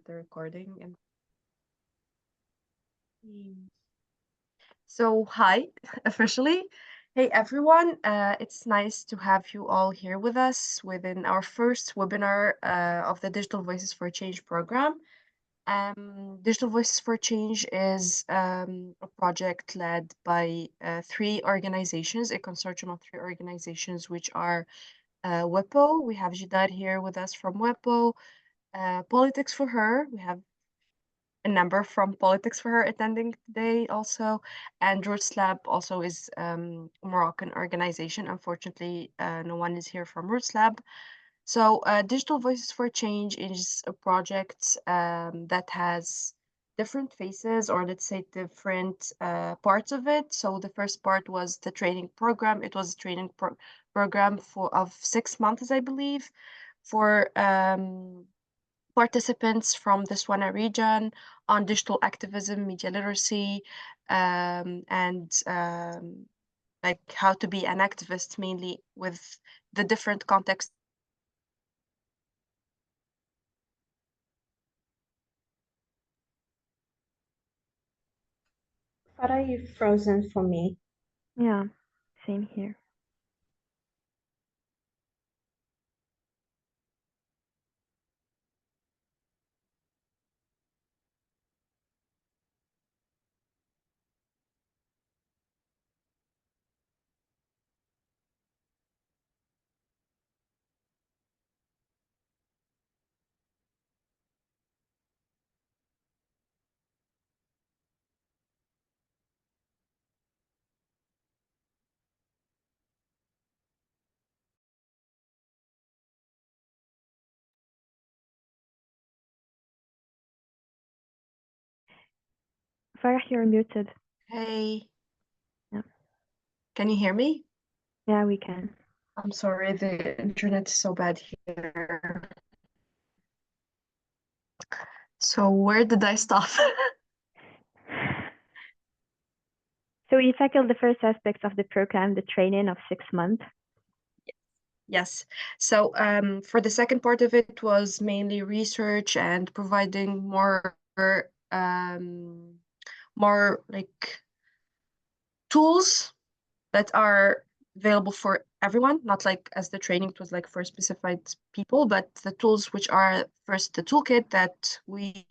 the recording and so hi officially. Hey everyone, it's nice to have you all here with us within our first webinar of the Digital Voices for Change program. Digital Voices for Change is a project led by three organizations, a consortium of three organizations, which are WIPO. We have Jidad here with us from WIPO, Politics4Her. We have a number from Politics4Her attending today also, and Roots Lab also is a Moroccan organization. Unfortunately, no one is here from Roots Lab. So Digital Voices for Change is a project that has different phases, or let's say different parts of it. So the first part was the training program. It was a training program of 6 months, I believe, for participants from the Swana region on digital activism, media literacy, and like how to be an activist, mainly with the different contexts. Farah, you've frozen for me. Yeah, same here. Farah, you're muted. Hey, Yeah. can you hear me? Yeah, we can. I'm sorry, the internet is so bad here. So where did I stop? So you tackled the first aspects of the program, the training of 6 months. Yes. So for the second part of it was mainly research and providing um, more like tools that are available for everyone, not like as the training it was like for specified people, but the tools which are first the toolkit that we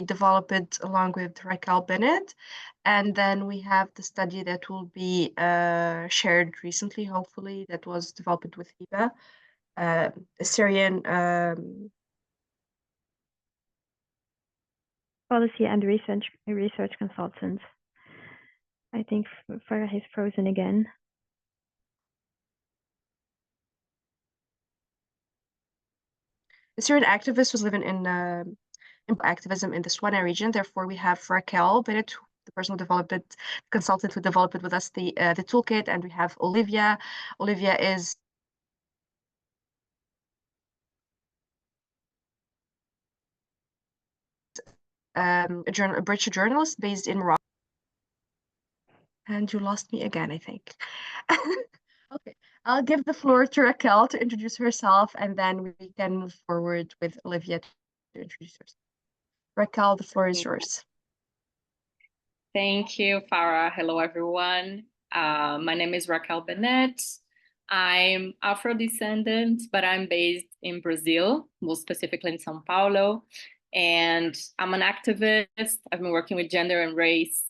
developed along with Raquel Bennett. And then we have the study that will be shared recently, hopefully, that was developed with Hiba, a Syrian Policy and research consultant. I think Farah is frozen again. the Syrian activist was living in activism in the Swana region. Therefore, we have Raquel Bennett, the person who developed it, consultant who developed it with us, the toolkit, and we have Olivia. Olivia is a British journalist based in Morocco. And you lost me again, I think. Okay, I'll give the floor to Raquel to introduce herself, and then we can move forward with Olivia to introduce herself. Raquel, the floor is yours. Thank you, Farah. Hello, everyone. My name is Raquel Bennett. I'm Afro-descendant, but I'm based in Brazil, more specifically in São Paulo. And I'm an activist. I've been working with gender and race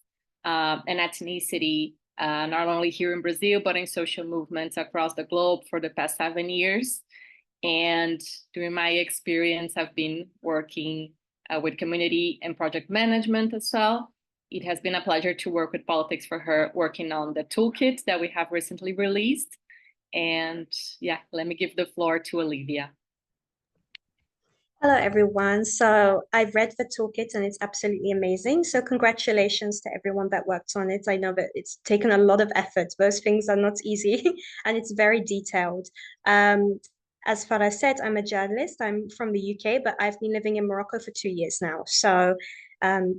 and ethnicity, not only here in Brazil, but in social movements across the globe for the past 7 years. And during my experience, I've been working with community and project management as well. It has been a pleasure to work with Politics4Her, working on the toolkit that we have recently released. And yeah, let me give the floor to Olivia. Hello, everyone. So I've read the toolkit and it's absolutely amazing. So congratulations to everyone that worked on it. I know that it's taken a lot of effort. Those things are not easy and it's very detailed. As Farah said, I'm a journalist. I'm from the UK, but I've been living in Morocco for 2 years now. So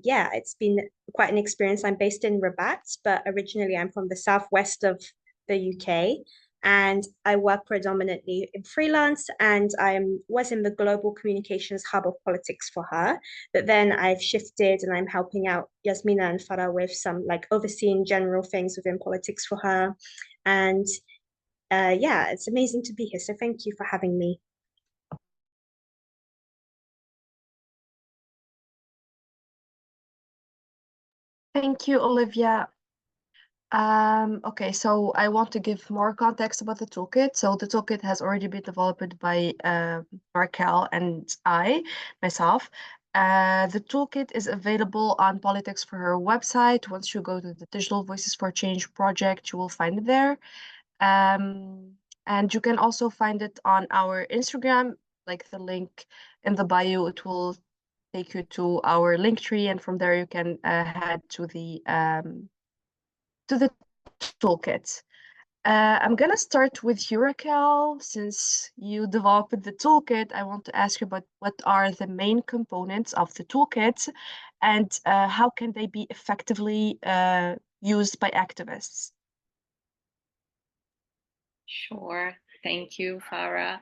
yeah, it's been quite an experience. I'm based in Rabat, but originally I'm from the southwest of the UK. and I work predominantly in freelance, and I was in the global communications hub of Politics4Her, but then I've shifted and I'm helping out Yasmina and Farah with some like overseeing general things within Politics4Her. And yeah, it's amazing to be here. So thank you for having me. Thank you, Olivia. Okay, so I want to give more context about the toolkit. So the toolkit has already been developed by Raquel and myself. The toolkit is available on Politics4Her website. Once you go to the Digital Voices for Change project, you will find it there. And you can also find it on our Instagram, like the link in the bio. It will take you to our link tree, and from there you can head to the toolkit. I'm gonna start with you, Raquel. Since you developed the toolkit, I want to ask you about what are the main components of the toolkit and how can they be effectively used by activists? Sure. Thank you, Farah.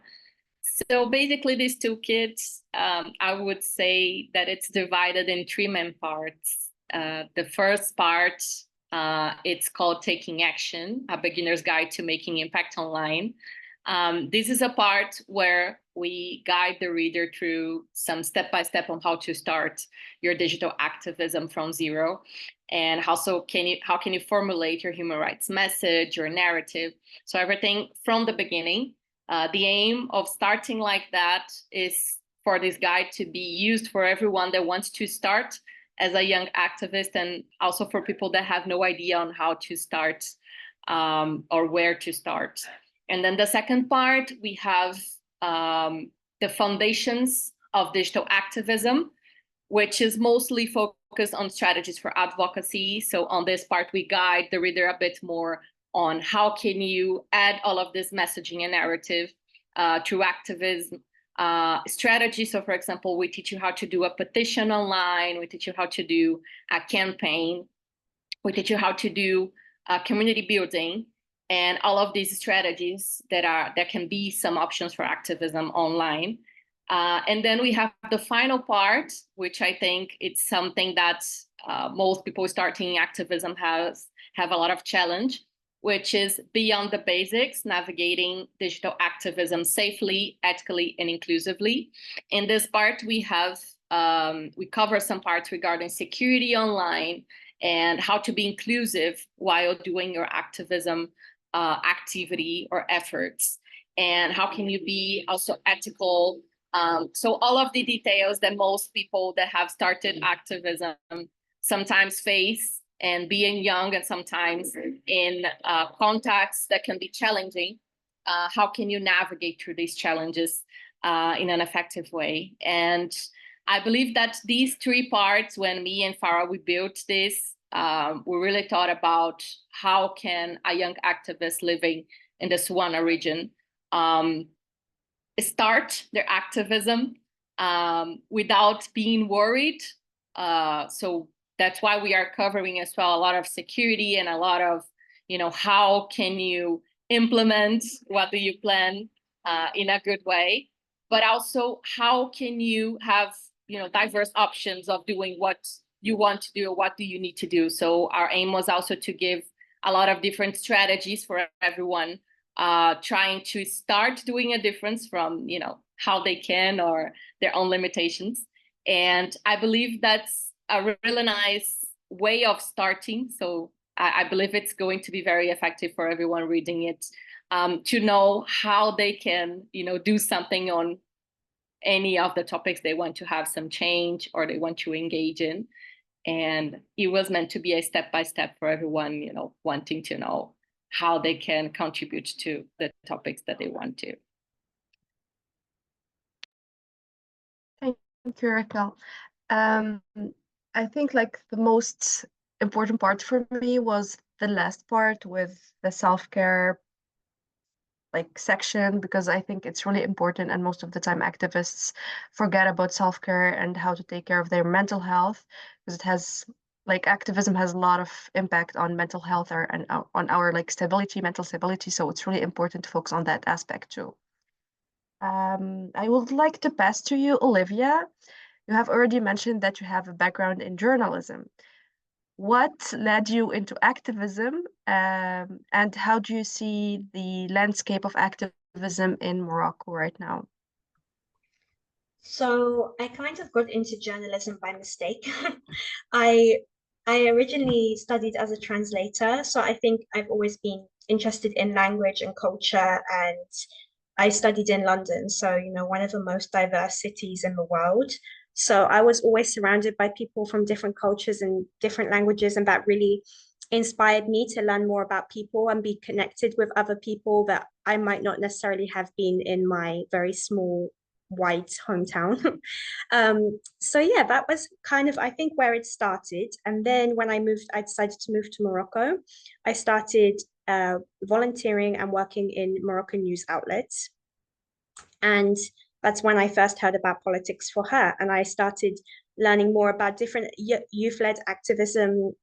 So basically, this toolkit, I would say that it's divided in three main parts. The first part, it's called Taking Action, a beginner's guide to making impact online. This is a part where we guide the reader through some step-by-step on how to start your digital activism from zero, and also how can you formulate your human rights message, your narrative. So everything from the beginning. The aim of starting like that is for this guide to be used for everyone that wants to start as a young activist, and also for people that have no idea on how to start or where to start. And then the second part, we have the foundations of digital activism, which is mostly focused on strategies for advocacy. So on this part, we guide the reader a bit more on how can you add all of this messaging and narrative through activism strategy. So for example, we teach you how to do a petition online, we teach you how to do a campaign, we teach you how to do community building, and all of these strategies that can be some options for activism online. And then we have the final part, which I think it's something that most people starting activism have a lot of challenge, which is beyond the basics, navigating digital activism safely, ethically, and inclusively. In this part, we cover some parts regarding security online and how to be inclusive while doing your activism activity or efforts, and how can you be also ethical. So all of the details that most people that have started activism sometimes face, and being young and sometimes in contexts that can be challenging, how can you navigate through these challenges in an effective way? And I believe that these three parts, when me and Farah, we built this, we really thought about how can a young activist living in the Swana region start their activism without being worried. So that's why we are covering as well a lot of security and a lot of, how can you implement, what do you plan in a good way, but also how can you have, diverse options of doing what you want to do or what do you need to do. So our aim was also to give a lot of different strategies for everyone trying to start doing a difference from, how they can or their own limitations. And I believe that's a really nice way of starting. So I believe it's going to be very effective for everyone reading it, to know how they can, do something on any of the topics they want to have some change or they want to engage in. And it was meant to be a step-by-step for everyone, wanting to know how they can contribute to the topics that they want to. Thank you, Raquel. I think like the most important part for me was the last part with the self-care section, because I think it's really important, and most of the time activists forget about self-care and how to take care of their mental health, because it has like activism has a lot of impact on mental health and on our like stability, mental stability. So it's really important to focus on that aspect too. I would like to pass to you, Olivia. You have already mentioned that you have a background in journalism. What led you into activism, and how do you see the landscape of activism in Morocco right now? So I kind of got into journalism by mistake. I I originally studied as a translator, so I think I've always been interested in language and culture, and I studied in London, so one of the most diverse cities in the world. So I was always surrounded by people from different cultures and different languages, and that really inspired me to learn more about people and be connected with other people that I might not necessarily have been in my very small white hometown. So yeah, that was kind of, I think, where it started. And then when I decided to move to Morocco. I started volunteering and working in Moroccan news outlets. And that's when I first heard about Politics4Her. And I started learning more about different youth-led activism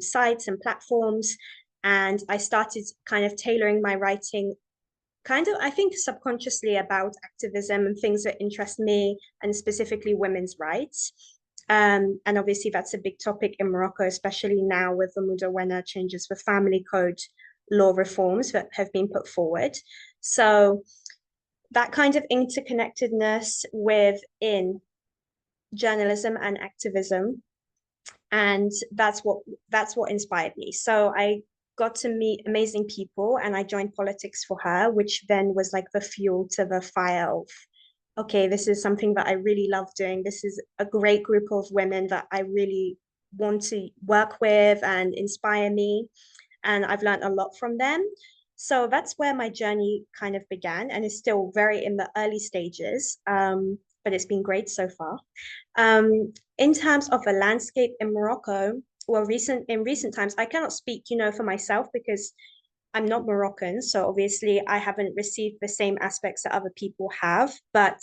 sites and platforms. And I started kind of tailoring my writing kind of, I think, subconsciously about activism and things that interest me, and specifically women's rights. And obviously that's a big topic in Morocco, especially now with the Mudawwana changes for family code law reforms that have been put forward. So that kind of interconnectedness within journalism and activism, and that's what inspired me. So I got to meet amazing people, and I joined Politics4Her, which then was like the fuel to the fire of, okay, this is something that I really love doing. This is a great group of women that I really want to work with and inspire me. And I've learned a lot from them. So that's where my journey kind of began, and is still very in the early stages. But it's been great so far. In terms of the landscape in Morocco, well, in recent times, I cannot speak, for myself because I'm not Moroccan. So obviously I haven't received the same aspects that other people have, but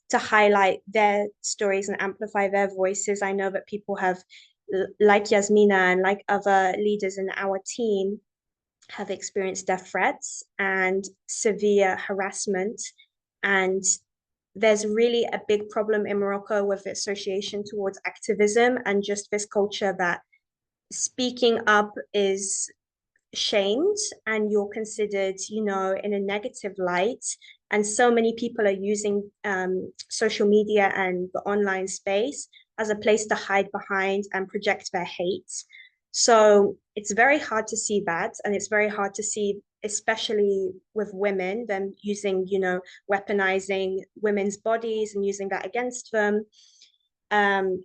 to highlight their stories and amplify their voices, I know that people have, like Yasmina and like other leaders in our team, have experienced death threats and severe harassment. And there's really a big problem in Morocco with the association towards activism, and just this culture that speaking up is shamed and you're considered, in a negative light. And so many people are using social media and the online space as a place to hide behind and project their hate. So it's very hard to see that. And it's very hard to see, especially with women, them using, weaponizing women's bodies and using that against them.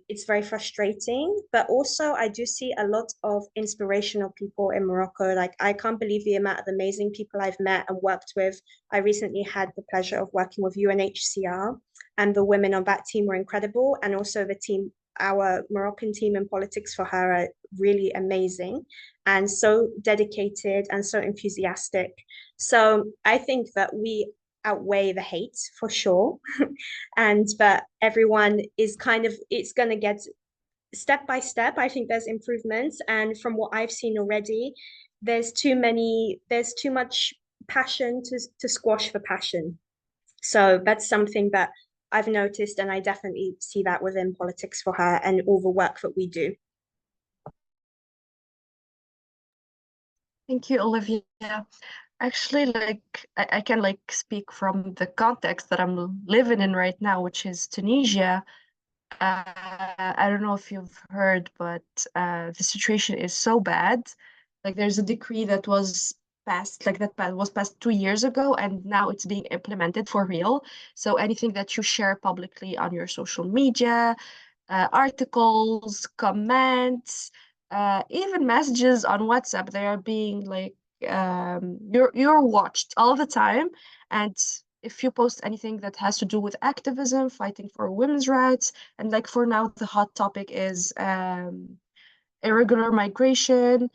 It's very frustrating, but also I do see a lot of inspirational people in Morocco. Like, I can't believe the amount of amazing people I've met and worked with. I recently had the pleasure of working with UNHCR, and the women on that team were incredible. And also the team, our Moroccan team in Politics4Her, are really amazing and so dedicated and so enthusiastic. So I think that we outweigh the hate for sure. And that everyone is it's going to get step by step. I think there's improvements, and from what I've seen already, there's too much passion to squash the passion. So that's something that I've noticed, and I definitely see that within Politics4Her and all the work that we do. Thank you, Olivia. Actually, like I can like speak from the context that I'm living in right now, which is Tunisia. I don't know if you've heard, but the situation is so bad. Like there's a decree that was passed, like that was passed 2 years ago, and now it's being implemented for real. So anything that you share publicly on your social media, articles, comments, even messages on WhatsApp, they are being like you're watched all the time. And if you post anything that has to do with activism, fighting for women's rights, and like for now, the hot topic is irregular migration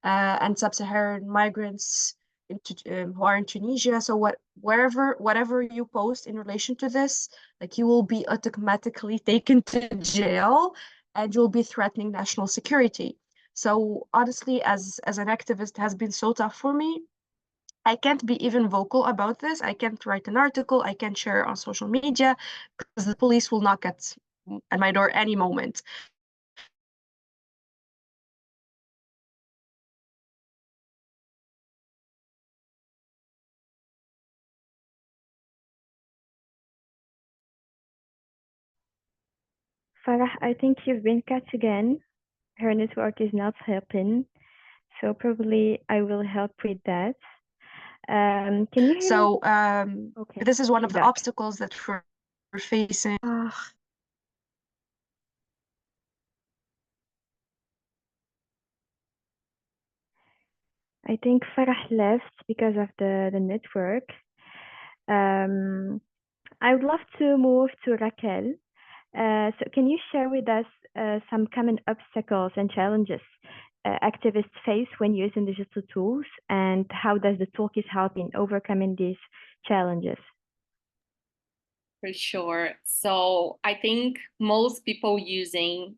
and sub-Saharan migrants who are in Tunisia. So whatever you post in relation to this, like you will be automatically taken to jail. and you'll be threatening national security. So honestly, as an activist, it has been so tough for me. I can't be even vocal about this. I can't write an article. I can't share on social media because the police will knock at my door any moment. Farah, I think you've been cut again. Her network is not helping, so probably I will help with that. Can you hear me? So Okay, this is one of she's the back. obstacles that we're facing. I think Farah left because of the network. I would love to move to Raquel. So can you share with us some common obstacles and challenges activists face when using digital tools, and how does the toolkit help in overcoming these challenges? For sure. So I think most people using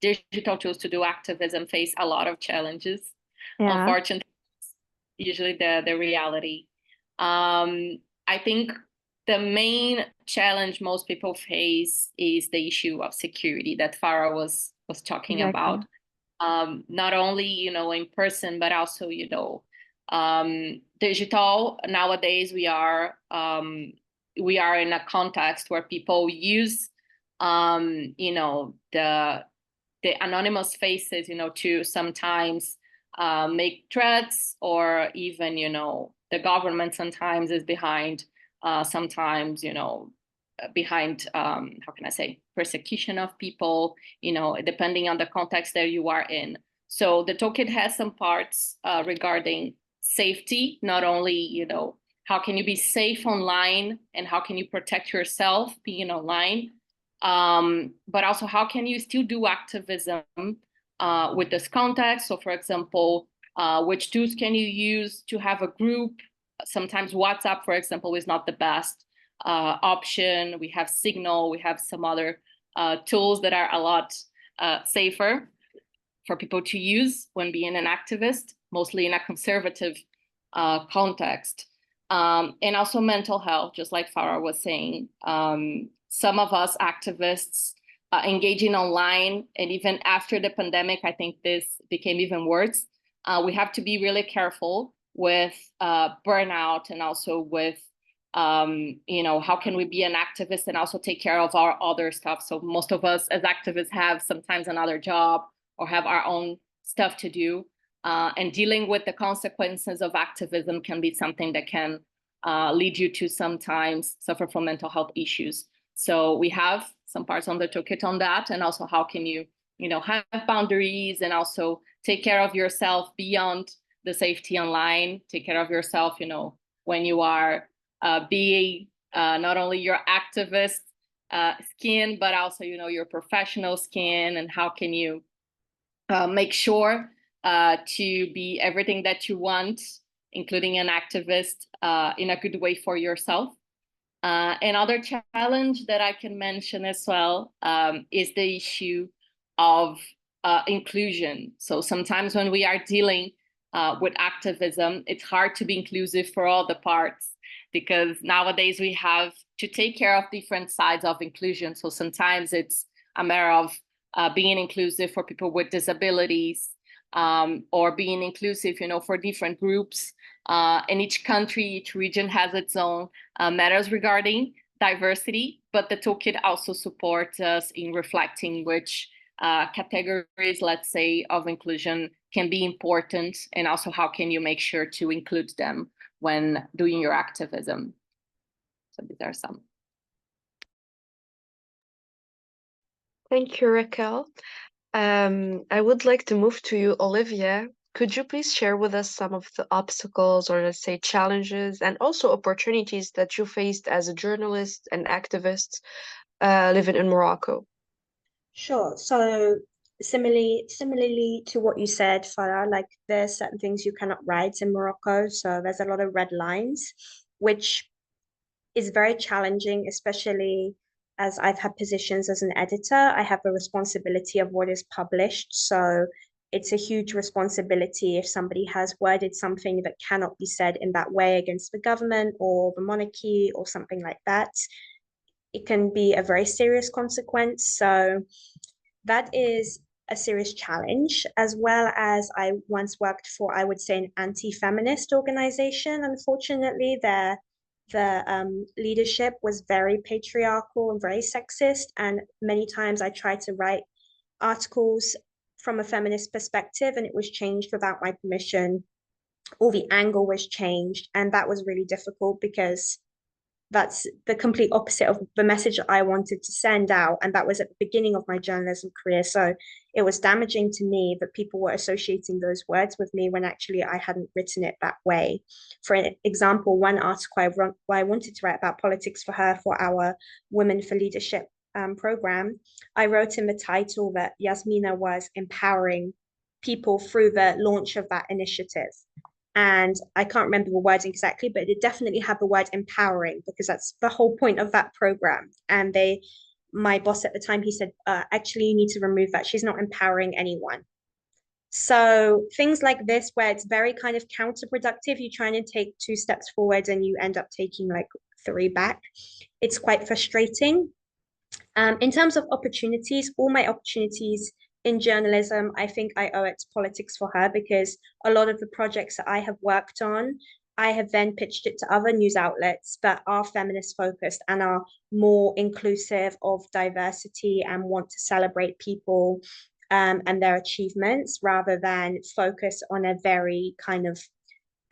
digital tools to do activism face a lot of challenges. Yeah, Unfortunately, usually the reality. I think the main challenge most people face is the issue of security that Farah was talking exactly. about. Not only, in person, but also, digital. Nowadays, we are in a context where people use, the anonymous faces, to sometimes make threats, or even, the government sometimes is behind, sometimes, behind, how can I say, persecution of people, depending on the context that you are in. So the toolkit has some parts regarding safety, not only, how can you be safe online and how can you protect yourself being online, but also how can you still do activism with this context. So for example, which tools can you use to have a group? Sometimes WhatsApp, for example, is not the best option. We have Signal, we have some other tools that are a lot safer for people to use when being an activist, mostly in a conservative context. And also mental health, just like Farah was saying. Some of us activists engaging online, and even after the pandemic, I think this became even worse. We have to be really careful with burnout, and also with how can we be an activist and also take care of our other stuff. So most of us as activists have sometimes another job or have our own stuff to do. And dealing with the consequences of activism can be something that can lead you to sometimes suffer from mental health issues. So we have some parts on the toolkit on that, and also how can you, have boundaries and also take care of yourself beyond the safety online, take care of yourself, when you are being not only your activist skin, but also, your professional skin, and how can you make sure to be everything that you want, including an activist, in a good way for yourself. Another challenge that I can mention as well is the issue of inclusion. So sometimes when we are dealing with activism, it's hard to be inclusive for all the parts, because nowadays we have to take care of different sides of inclusion. So sometimes it's a matter of being inclusive for people with disabilities, or being inclusive, for different groups. And each country, each region has its own matters regarding diversity, but the toolkit also supports us in reflecting which categories, let's say, of inclusion can be important, and also how can you make sure to include them when doing your activism. So these are some. Thank you, Raquel. I would like to move to you, Olivia. Could you please share with us some of the obstacles, or let's say challenges, and also opportunities that you faced as a journalist and activist living in Morocco? Sure. So similarly to what you said, Farah, like there's certain things you cannot write in Morocco. So there's a lot of red lines, which is very challenging, especially as I've had positions as an editor, I have the responsibility of what is published. So it's a huge responsibility if somebody has worded something that cannot be said in that way against the government or the monarchy or something like that. It can be a very serious consequence. So that is a serious challenge, as well as I once worked for, I would say, an anti-feminist organization. Unfortunately, the leadership was very patriarchal and very sexist, and many times I tried to write articles from a feminist perspective and it was changed without my permission, or the angle was changed, and that was really difficult because that's the complete opposite of the message I wanted to send out. And that was at the beginning of my journalism career. So it was damaging to me that people were associating those words with me when actually I hadn't written it that way. For example, one article I wanted to write about Politics4Her for our Women for Leadership program, I wrote in the title that Yasmina was empowering people through the launch of that initiative. And I can't remember the words exactly, but it definitely had the word empowering because that's the whole point of that program. And my boss at the time, he said, actually, you need to remove that. She's not empowering anyone. So things like this, where it's very kind of counterproductive, you're trying to take 2 steps forward and you end up taking like 3 back. It's quite frustrating. In terms of opportunities, all my opportunities in journalism, I think I owe it to Politics4Her, because a lot of the projects that I have worked on, I have then pitched it to other news outlets that are feminist focused and are more inclusive of diversity and want to celebrate people and their achievements, rather than focus on a very kind of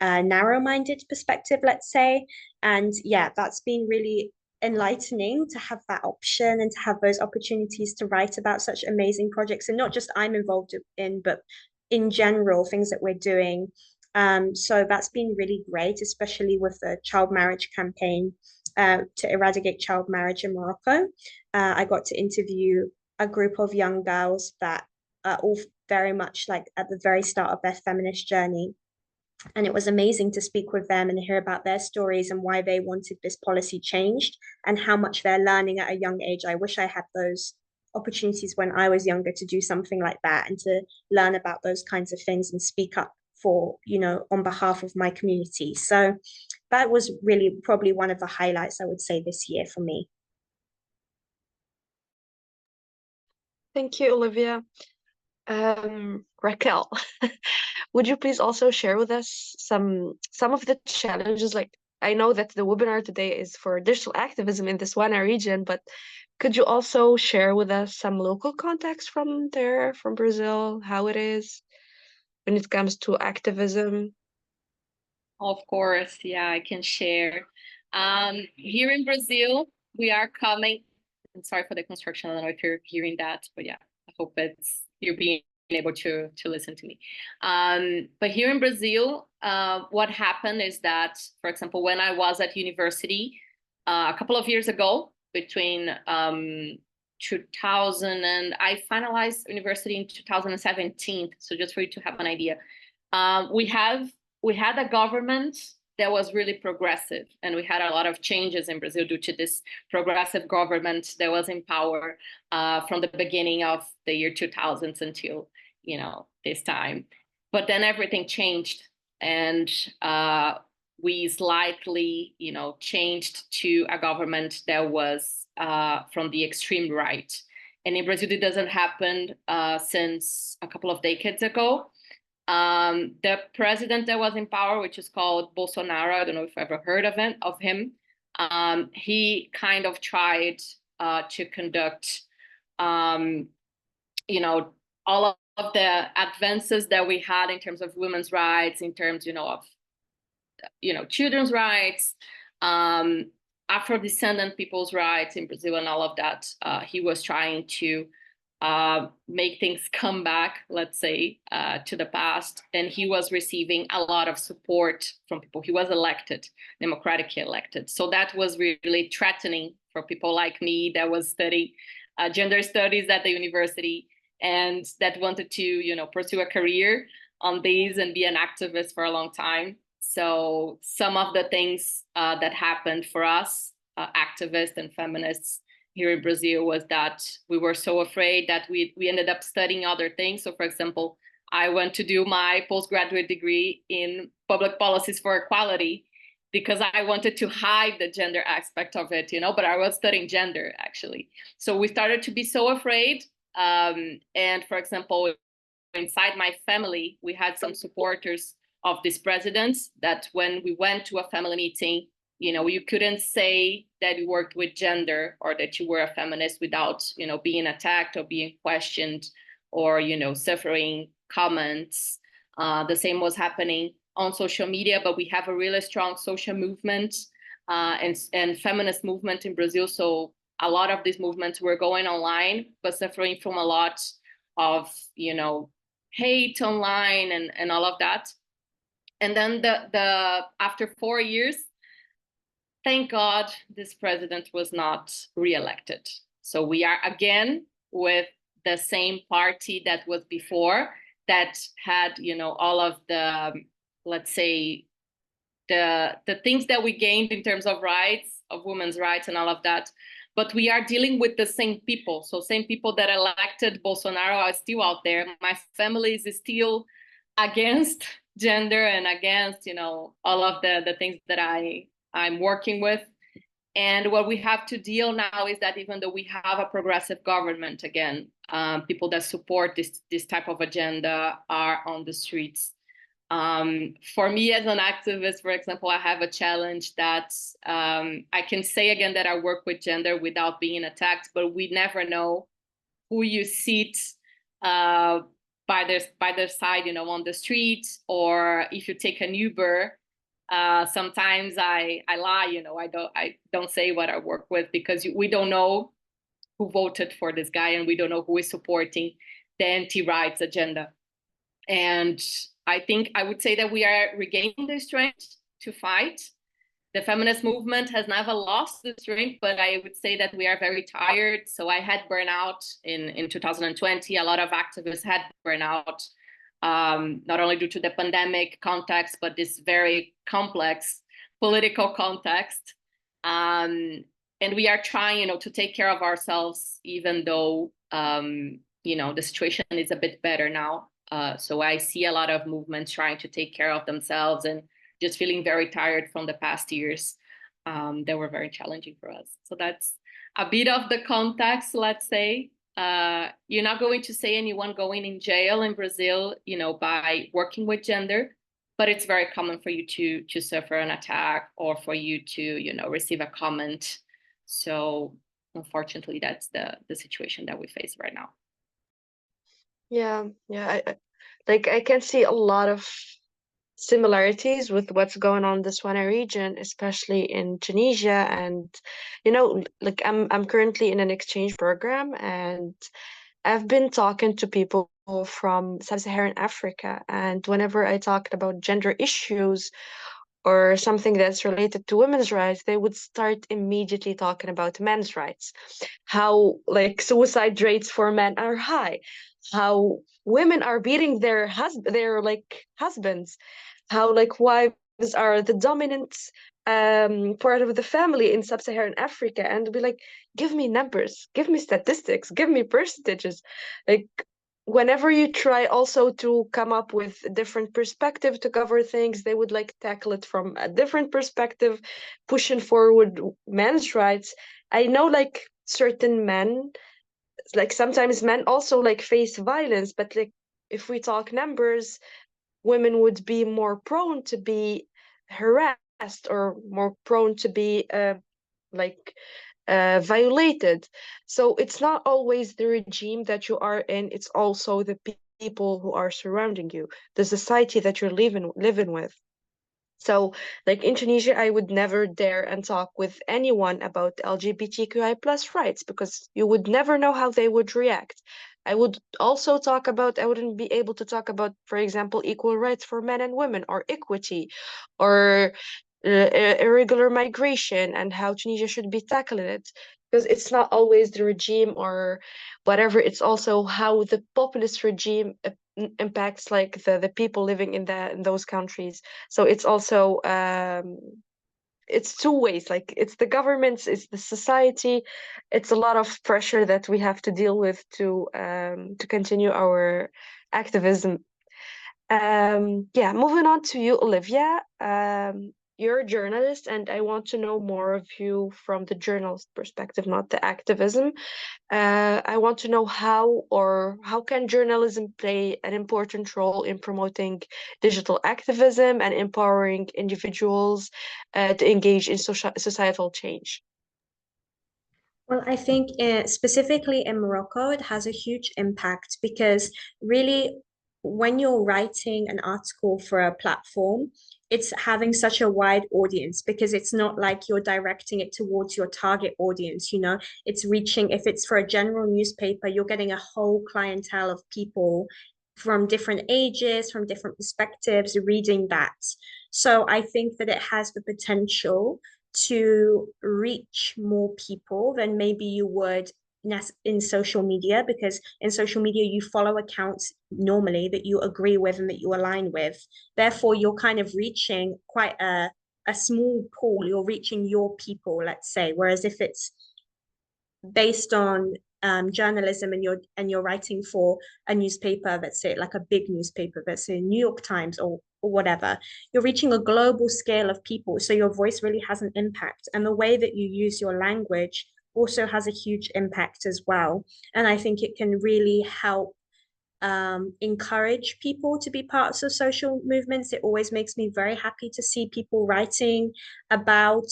narrow-minded perspective, let's say. And yeah, that's been really enlightening to have that option and to have those opportunities to write about such amazing projects, and not just I'm involved in, but in general, things that we're doing. So that's been really great, especially with the child marriage campaign to eradicate child marriage in Morocco. I got to interview a group of young girls that are all very much like at the very start of their feminist journey. And it was amazing to speak with them and hear about their stories and why they wanted this policy changed and how much they're learning at a young age. I wish I had those opportunities when I was younger to do something like that and to learn about those kinds of things and speak up for, on behalf of my community. So that was really probably one of the highlights, I would say, this year for me. Thank you, Olivia. Raquel, would you please also share with us some of the challenges? Like, I know that the webinar today is for digital activism in the Swana region, but could you also share with us some local context from there, from Brazil, how it is when it comes to activism? Of course, yeah, I can share. Here in Brazil, we are coming. I'm sorry for the construction. I don't know if you're hearing that, but yeah, I hope you're being able to listen to me. But here in Brazil, what happened is that, for example, when I was at university a couple of years ago, between 2000 and I finalized university in 2017. So just for you to have an idea, we had a government that was really progressive, and we had a lot of changes in Brazil due to this progressive government that was in power from the beginning of the year 2000s until this time. But then everything changed, and we slightly changed to a government that was from the extreme right. And in Brazil, it doesn't happen since a couple of decades ago. The president that was in power, which is called Bolsonaro, I don't know if you've ever heard of him. He kind of tried to conduct, all of the advances that we had in terms of women's rights, in terms, of, children's rights, Afro-descendant people's rights in Brazil, and all of that. He was trying to make things come back, let's say, to the past. And he was receiving a lot of support from people. He was elected, democratically elected. So that was really threatening for people like me that was studying gender studies at the university and that wanted to, pursue a career on these and be an activist for a long time. So some of the things that happened for us, activists and feminists here in Brazil was that we were so afraid that we ended up studying other things. So for example, I went to do my postgraduate degree in public policies for equality because I wanted to hide the gender aspect of it, but I was studying gender actually. So we started to be so afraid. And for example, inside my family, we had some supporters of these presidents that when we went to a family meeting, you couldn't say that you worked with gender or that you were a feminist without, being attacked or being questioned or, suffering comments. The same was happening on social media, but we have a really strong social movement and feminist movement in Brazil. So a lot of these movements were going online, but suffering from a lot of, hate online and all of that. And then the after 4 years, thank God this president was not reelected. So we are again with the same party that was before, that had, all of the, let's say, the things that we gained in terms of rights, of women's rights and all of that. But we are dealing with the same people. So same people that elected Bolsonaro are still out there. My family is still against gender and against, all of the things that I'm working with. And what we have to deal now is that even though we have a progressive government, again, people that support this type of agenda are on the streets. For me as an activist, for example, I have a challenge that I can say again that I work with gender without being attacked, but we never know who you sit by their side, on the street, or if you take an Uber. Sometimes I lie, I don't say what I work with because we don't know who voted for this guy and we don't know who is supporting the anti-rights agenda. And I think I would say that we are regaining the strength to fight. The feminist movement has never lost the strength, but I would say that we are very tired. So I had burnout in 2020. A lot of activists had burnout, not only due to the pandemic context, but this very complex political context. And we are trying, to take care of ourselves, even though, the situation is a bit better now. So I see a lot of movements trying to take care of themselves and just feeling very tired from the past years that were very challenging for us. So that's a bit of the context, let's say. You're not going to say anyone going in jail in Brazil, by working with gender, but it's very common for you to suffer an attack or for you to, receive a comment. So unfortunately, that's the situation that we face right now. Yeah, I can see a lot of similarities with what's going on in the Swana region, especially in Tunisia. And I'm currently in an exchange program, and I've been talking to people from sub-Saharan Africa, and whenever I talked about gender issues or something that's related to women's rights, they would start immediately talking about men's rights, how suicide rates for men are high, how women are beating their husbands, how wives are the dominant part of the family in sub-Saharan Africa, and be like, give me numbers, give me statistics, give me percentages. Whenever you try also to come up with a different perspective to cover things, they would tackle it from a different perspective, pushing forward men's rights. I know certain men, sometimes men also face violence, but if we talk numbers, women would be more prone to be harassed or more prone to be violated. So it's not always the regime that you are in, it's also the people who are surrounding you, the society that you're living with. So in Tunisia, I would never dare and talk with anyone about LGBTQI plus rights because you would never know how they would react. I would also I wouldn't be able to talk about, for example, equal rights for men and women, or equity, or irregular migration and how Tunisia should be tackling it. Because it's not always the regime or whatever, it's also how the populist regime impacts the people living in those countries. So it's also it's two ways. Like it's the governments, it's the society. It's a lot of pressure that we have to deal with to continue our activism. Yeah, moving on to you, Olivia. You're a journalist, and I want to know more of you from the journalist perspective, not the activism. I want to know how can journalism play an important role in promoting digital activism and empowering individuals to engage in societal change. Well, I think specifically in Morocco, it has a huge impact because really, when you're writing an article for a platform, it's having such a wide audience because it's not like you're directing it towards your target audience, you know, it's reaching, if it's for a general newspaper, you're getting a whole clientele of people from different ages, from different perspectives, reading that. So I think that it has the potential to reach more people than maybe you would in social media, because in social media you follow accounts normally that you agree with and that you align with. Therefore, you're kind of reaching quite a small pool. You're reaching your people, let's say. Whereas if it's based on journalism and you're writing for a newspaper, let's say like a big newspaper, let's say New York Times or whatever, you're reaching a global scale of people. So your voice really has an impact. And the way that you use your language also has a huge impact as well. And I think it can really help encourage people to be parts of social movements. It always makes me very happy to see people writing about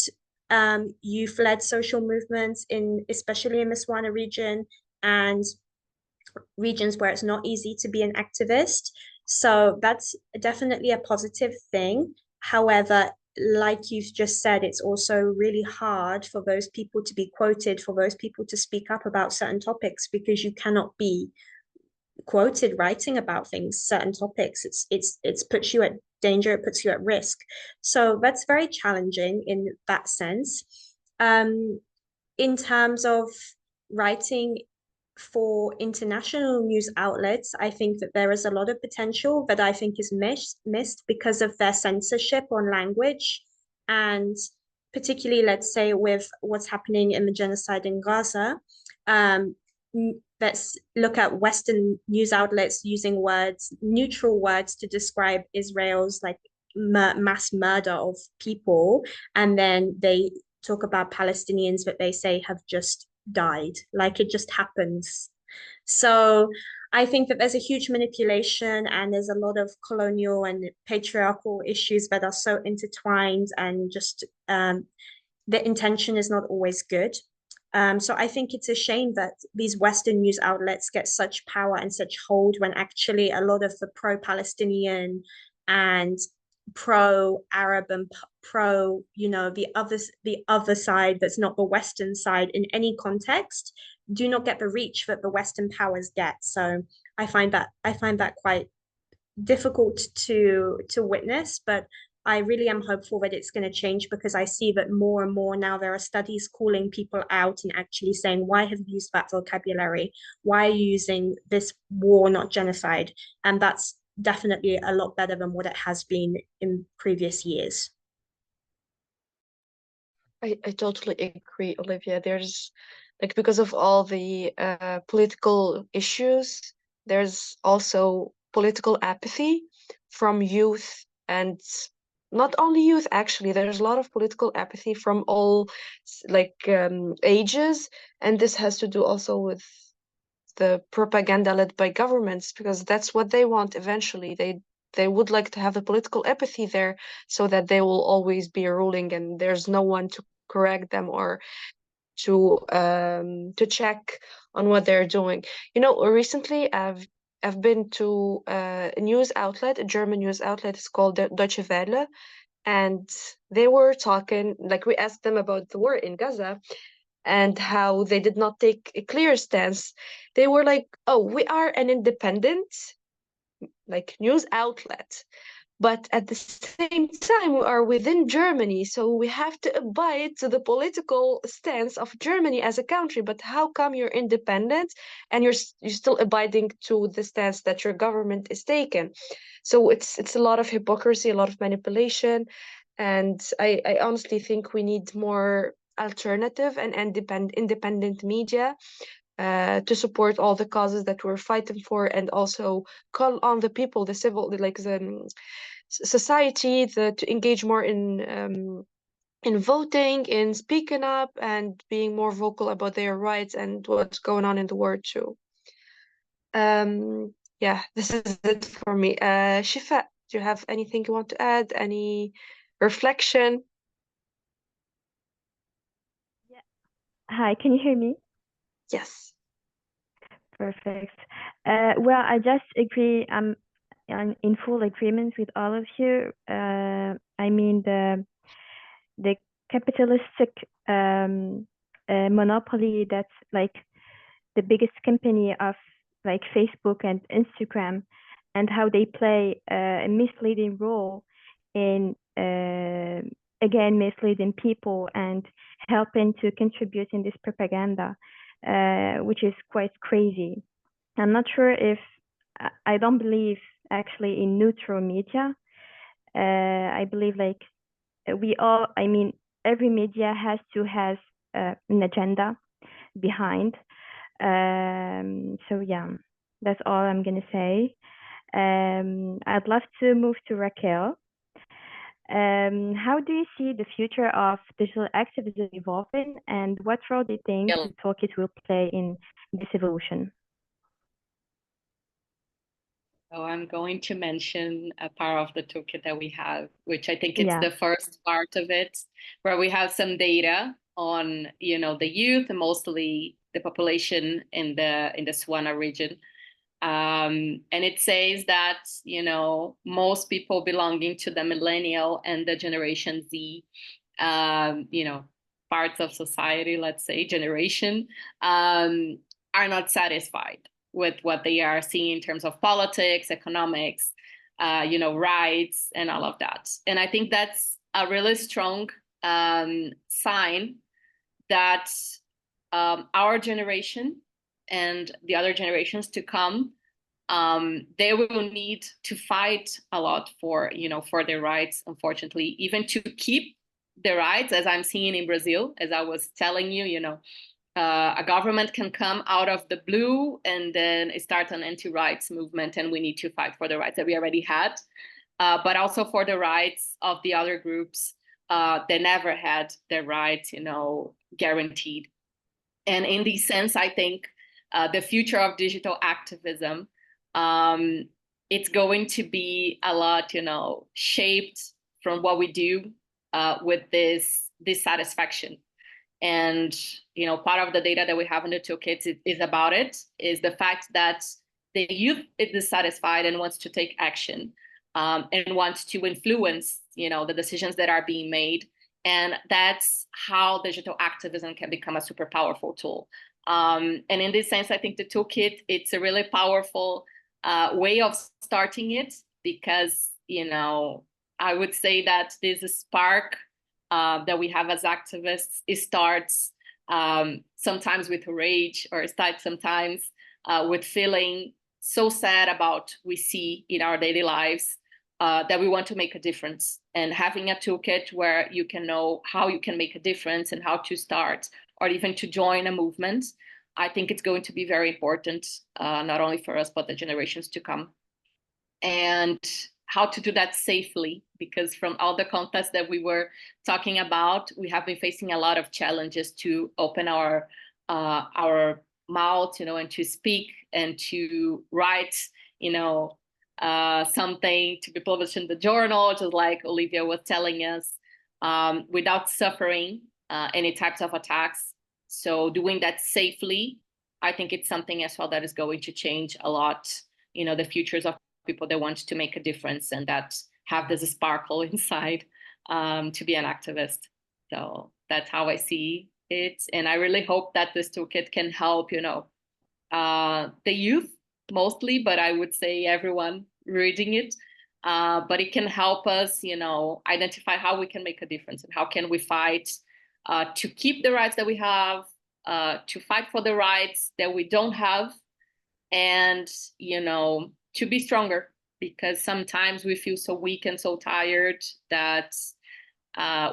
youth-led social movements especially in the Swana region and regions where it's not easy to be an activist. So that's definitely a positive thing. However, like you've just said, it's also really hard for those people to be quoted, for those people to speak up about certain topics, because you cannot be quoted writing about things, certain topics. It's puts you at danger, it puts you at risk. So that's very challenging in that sense. In terms of writing for international news outlets, I think that there is a lot of potential that I think is missed because of their censorship on language, and particularly, let's say, with what's happening in the genocide in Gaza. Let's look at Western news outlets using neutral words to describe Israel's like mass murder of people, and then they talk about Palestinians that they say have just died, like it just happens. So I think that there's a huge manipulation and there's a lot of colonial and patriarchal issues that are so intertwined, and just the intention is not always good. So I think it's a shame that these Western news outlets get such power and such hold when actually a lot of the pro-Palestinian and pro-Arab and pro, you know, the other side that's not the Western side in any context do not get the reach that the Western powers get. So I find that quite difficult to witness, but I really am hopeful that it's going to change, because I see that more and more now there are studies calling people out and actually saying, why have you used that vocabulary? Why are you using this war, not genocide? And that's definitely a lot better than what it has been in previous years. I totally agree, Olivia. There's like because of all the political issues, there's also political apathy from youth, and not only youth, actually. There's a lot of political apathy from all ages, and this has to do also with the propaganda led by governments, because that's what they want eventually. They would like to have the political apathy there so that they will always be ruling and there's no one to correct them or to check on what they're doing. You know, recently I've been to a news outlet, a German news outlet. It's called Deutsche Welle, and they were talking, like we asked them about the war in Gaza and how they did not take a clear stance. They were like, "Oh, we are an independent like news outlet, but at the same time we are within Germany, so we have to abide to the political stance of Germany as a country. But how come you're independent and you're still abiding to the stance that your government is taking?" So it's a lot of hypocrisy, a lot of manipulation, And I honestly think we need more alternative and independent media to support all the causes that we're fighting for, and also call on the people, the civil, the society, to engage more in voting, in speaking up, and being more vocal about their rights and what's going on in the world too. Yeah, this is it for me. Shifa, do you have anything you want to add? Any reflection? Yeah. Hi, can you hear me? Yes. Perfect. Well, I just agree. I'm in full agreement with all of you. I mean, the capitalistic monopoly that's like the biggest company of like Facebook and Instagram, and how they play a misleading role in again misleading people and helping to contribute in this propaganda, which is quite crazy. I'm not sure if I don't believe actually in neutral media. I believe like we all, I mean, every media has to have an agenda behind. So yeah, that's all I'm gonna say. I'd love to move to Raquel. How do you see the future of digital activism evolving, and what role do you think Yeah. the toolkit will play in this evolution? So I'm going to mention a part of the toolkit that we have, which I think it's Yeah. the first part of it, where we have some data on, the youth and mostly the population in the Swana region. And it says that, most people belonging to the millennial and the Generation Z, parts of society, let's say generation, are not satisfied with what they are seeing in terms of politics, economics, rights, and all of that. And I think that's a really strong sign that our generation and the other generations to come, they will need to fight a lot for their rights, unfortunately, even to keep the rights, as I'm seeing in Brazil, as I was telling you, a government can come out of the blue and then start an anti-rights movement, and we need to fight for the rights that we already had, but also for the rights of the other groups that never had their rights, guaranteed. And in this sense, I think the future of digital activism, it's going to be a lot, shaped from what we do with this dissatisfaction. And, part of the data that we have in the toolkits is about it, is the fact that the youth is dissatisfied and wants to take action, and wants to influence, the decisions that are being made. And that's how digital activism can become a super powerful tool. And in this sense, I think the toolkit, it's a really powerful way of starting it, because, I would say that this spark that we have as activists, it starts sometimes with rage, or it starts sometimes with feeling so sad about we see in our daily lives, that we want to make a difference. And having a toolkit where you can know how you can make a difference and how to start, or even to join a movement, I think it's going to be very important, not only for us, but the generations to come. And how to do that safely, because from all the contests that we were talking about, we have been facing a lot of challenges to open our mouth, and to speak and to write, something to be published in the journal, just like Olivia was telling us, without suffering any types of attacks. So doing that safely, I think it's something as well that is going to change a lot, the futures of people that want to make a difference and that have this sparkle inside, to be an activist. So that's how I see it. And I really hope that this toolkit can help, the youth mostly, but I would say everyone reading it. But it can help us, identify how we can make a difference and how can we fight to keep the rights that we have, to fight for the rights that we don't have, and, to be stronger, because sometimes we feel so weak and so tired that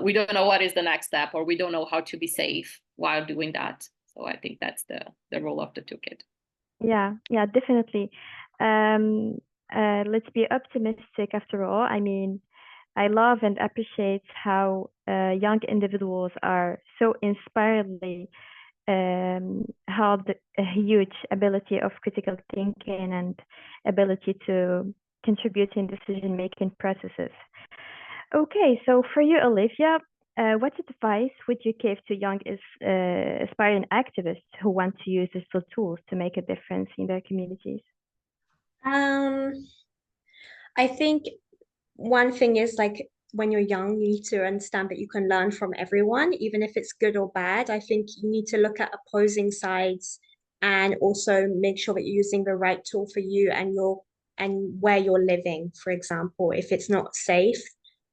we don't know what is the next step, or we don't know how to be safe while doing that. So I think that's the role of the toolkit. Yeah, definitely. Let's be optimistic after all. I mean, I love and appreciate how young individuals are so inspiringly have a huge ability of critical thinking and ability to contribute in decision-making processes. Okay, so for you, Olivia, what advice would you give to young aspiring activists who want to use digital tools to make a difference in their communities? Um, I think one thing is like when you're young, you need to understand that you can learn from everyone, even if it's good or bad. I think you need to look at opposing sides and also make sure that you're using the right tool for you and where you're living, for example, if it's not safe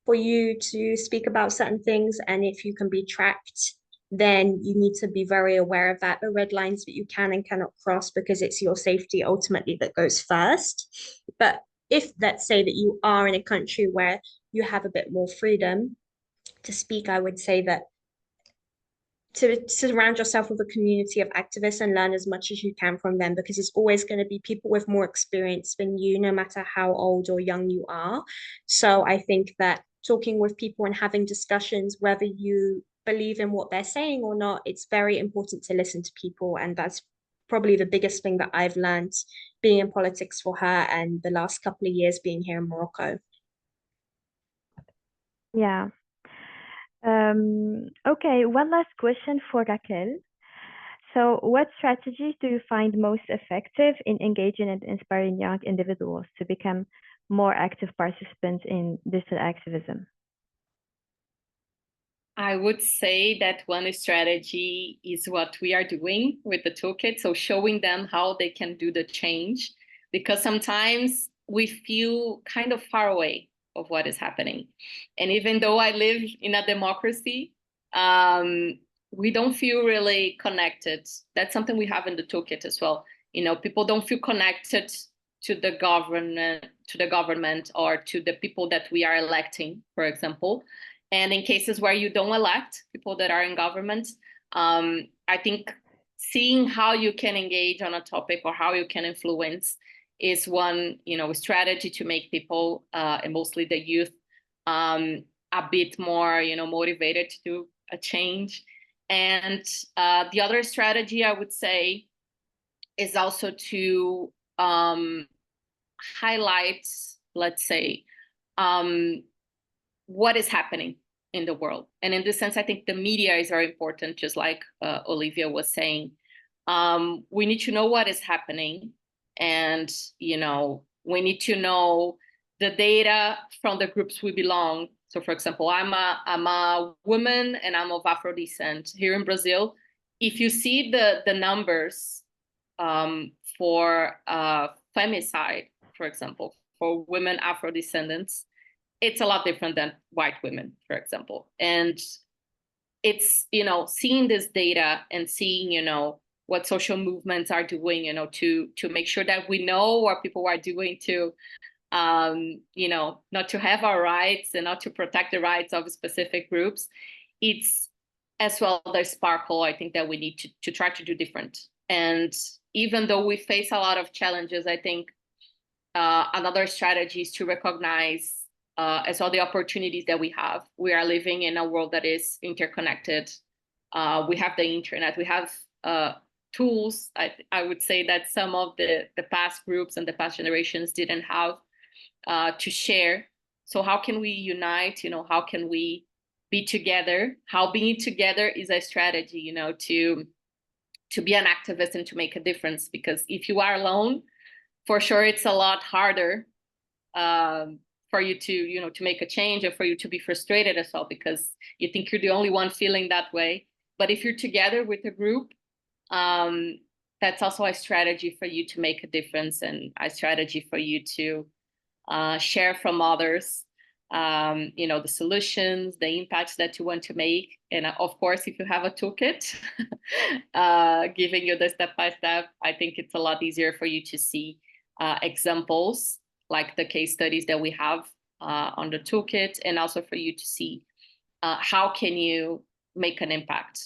for you to speak about certain things and if you can be tracked, then you need to be very aware of that, the red lines that you can and cannot cross because it's your safety ultimately that goes first. But if let's say that you are in a country where you have a bit more freedom to speak, I would say that to surround yourself with a community of activists and learn as much as you can from them because it's always going to be people with more experience than you, no matter how old or young you are. So I think that talking with people and having discussions, whether you believe in what they're saying or not, it's very important to listen to people. And that's probably the biggest thing that I've learned being in Politics4Her and the last couple of years being here in Morocco. Yeah. Okay, one last question for Raquel. So, what strategies do you find most effective in engaging and inspiring young individuals to become more active participants in digital activism? I would say that one strategy is what we are doing with the toolkit. So showing them how they can do the change, because sometimes we feel kind of far away of what is happening. And even though I live in a democracy, we don't feel really connected. That's something we have in the toolkit as well. People don't feel connected to the government or to the people that we are electing, for example. And in cases where you don't elect people that are in government, I think seeing how you can engage on a topic or how you can influence is one, strategy to make people, and mostly the youth, a bit more, motivated to do a change. And the other strategy I would say is also to highlight, let's say, what is happening in the world. And in this sense, I think the media is very important, just like Olivia was saying. We need to know what is happening. And, we need to know the data from the groups we belong. So for example, I'm a woman and I'm of Afro descent here in Brazil. If you see the numbers for femicide, for example, for women Afro descendants, it's a lot different than white women, for example. And it's, seeing this data and seeing, what social movements are doing, to make sure that we know what people are doing to, not to have our rights and not to protect the rights of specific groups. It's as well the sparkle, I think, that we need to try to do different. And even though we face a lot of challenges, I think another strategy is to recognize as well the opportunities that we have. We are living in a world that is interconnected. We have the internet, we have tools. I would say that some of the past groups and the past generations didn't have to share. So how can we unite? How can we be together? How being together is a strategy, to be an activist and to make a difference. Because if you are alone, for sure, it's a lot harder for you to, to make a change, and for you to be frustrated as well, because you think you're the only one feeling that way. But if you're together with a group, that's also a strategy for you to make a difference, and a strategy for you to share from others, the solutions, the impacts that you want to make. And of course, if you have a toolkit giving you the step-by-step, I think it's a lot easier for you to see examples like the case studies that we have on the toolkit, and also for you to see how can you make an impact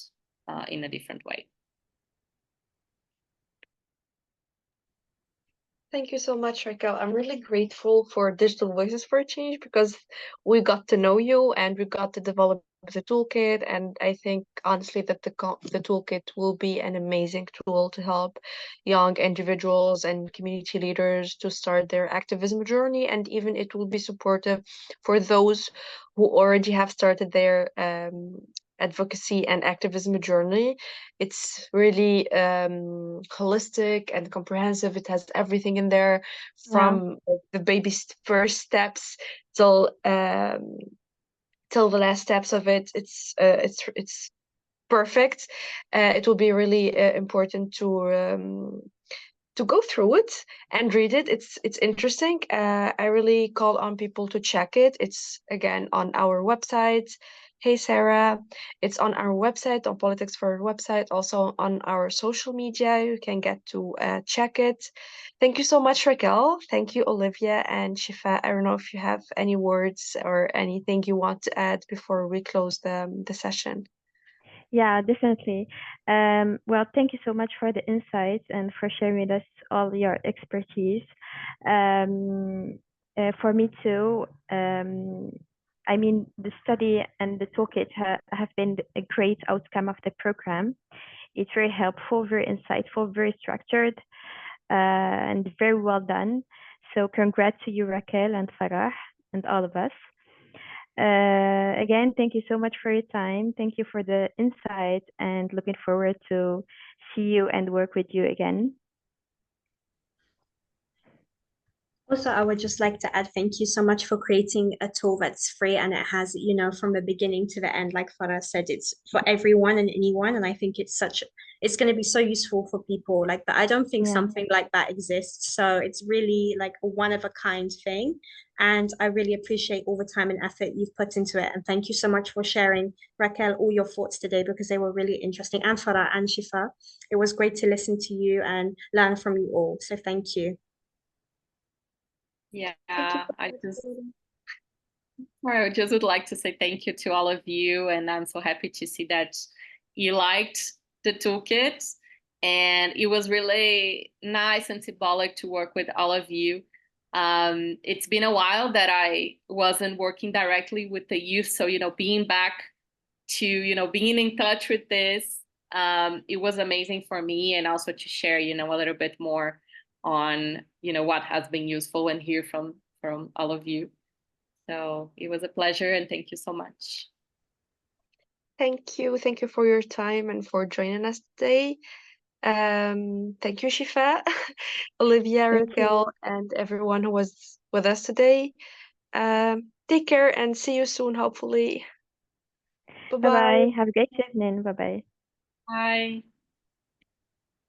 in a different way. Thank you so much, Raquel. I'm really grateful for Digital Voices for Change because we got to know you and we got to develop the toolkit. And I think honestly that the toolkit will be an amazing tool to help young individuals and community leaders to start their activism journey. And even it will be supportive for those who already have started their advocacy and activism journey. It's really holistic and comprehensive. It has everything in there from the baby's first steps till the last steps of it. It's perfect. It will be really important to go through it and read it. It's interesting. I really call on people to check it. It's again on our website. Hey Sarah, it's on our website, on Politics4Her website, also on our social media. You can get to check it. Thank you so much, Raquel. Thank you, Olivia and Shifa. I don't know if you have any words or anything you want to add before we close the session. Yeah, definitely. Well, thank you so much for the insights and for sharing with us all your expertise. For me too, I mean, the study and the toolkit have been a great outcome of the program. It's very helpful, very insightful, very structured, and very well done. So congrats to you, Raquel and Farah, and all of us. Again, thank you so much for your time. Thank you for the insight and looking forward to see you and work with you again. Also, I would just like to add thank you so much for creating a tool that's free and it has, you know, from the beginning to the end, like Farah said, it's for everyone and anyone. And I think it's going to be so useful for people like that. I don't think something like that exists. So it's really like a one of a kind thing. And I really appreciate all the time and effort you've put into it. And thank you so much for sharing, Raquel, all your thoughts today because they were really interesting. And Farah and Shifa, it was great to listen to you and learn from you all. So thank you. Yeah, I just would like to say thank you to all of you, and I'm so happy to see that you liked the toolkit, and it was really nice and symbolic to work with all of you. It's been a while that I wasn't working directly with the youth, so being back to being in touch with this, it was amazing for me, and also to share a little bit more on what has been useful and hear from all of you. So it was a pleasure and thank you so much. Thank you for your time and for joining us today. Thank you, Shifa, Olivia, Raquel, and everyone who was with us today. Take care and see you soon, hopefully. Bye bye. Have a great evening. Bye bye. Bye.